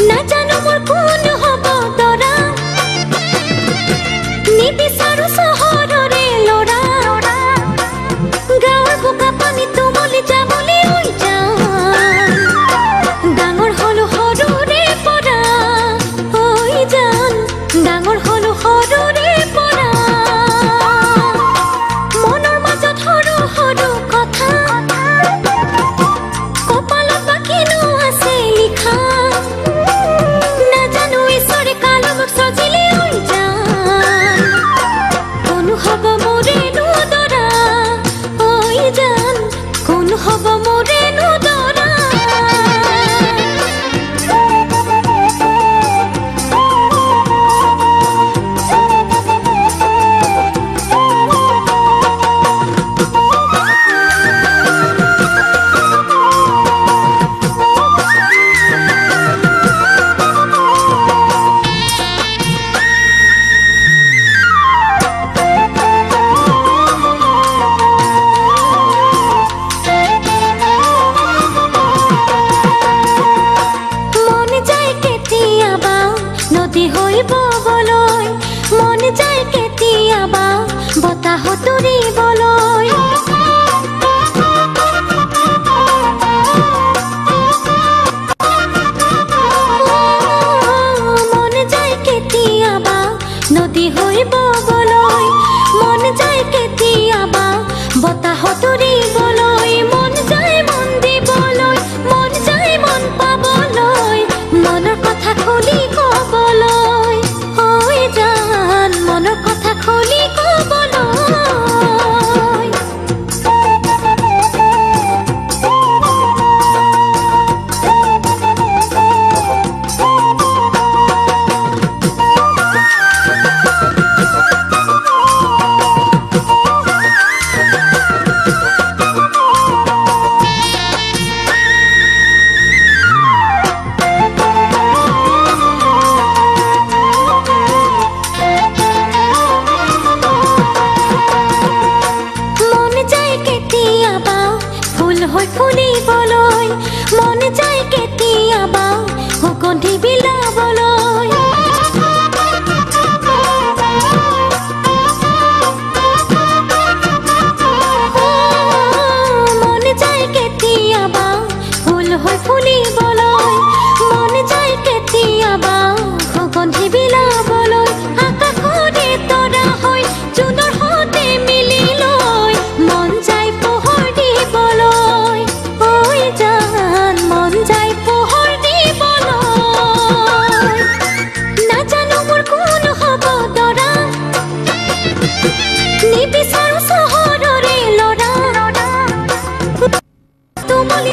নাজানো মোৰ কোন হ'ব দৰা নিবিচাৰো চহৰৰে ল'ৰা গাঁৱৰ বোকা পানী তুমলি যাবলৈ ঐ জান ডাঙৰ হলো সৰুৰে পৰা ঐ জান ডাঙৰ হলো সৰুৰে পৰা মনৰ মাজত সৰু সৰু কথা কপালত বা কিনো আছে লিখা নাজানো ঈশ্বৰে কালো মোক সজিলে ঐ জান কোন হ'ব মোৰেনো দৰা ঐ জান কোন হ'ব মোৰেনো দৰা নদী হৈ ববলৈ মন যায় কেতিয়াবা বতাহ তুৰিবলৈ মন যায় কেতিয়াবা নদী হৈ ববলৈ মন যায় কেতিয়াবা বতাহ তুৰিবলৈ মন যায় মন দিবলৈ মন যায় মন পাবলৈ মনৰ কথা খুলি ক'বলৈ ঐ জান মনৰ কথা খুলি ক'বলৈ ফুল হৈ ফুলিবলৈ মন যায় কেতিয়াবা সুগন্ধি বিলাবলৈ মন যায় কেতিয়াবা ফুল হৈ ফুলিবলৈ মন যায় কেতিয়াবা সুগন্ধি বিলাবলৈ আকাশৰে তৰা হৈ জোনৰ সতে মিলি লৈ মন যায় পোহৰ দিবলৈ ঐ জান মন যায় পোহৰ দিবলৈ নাজানো মোৰ কোন হ'ব দৰা নিবিচাৰো চহৰৰে ল'ৰা তুমলি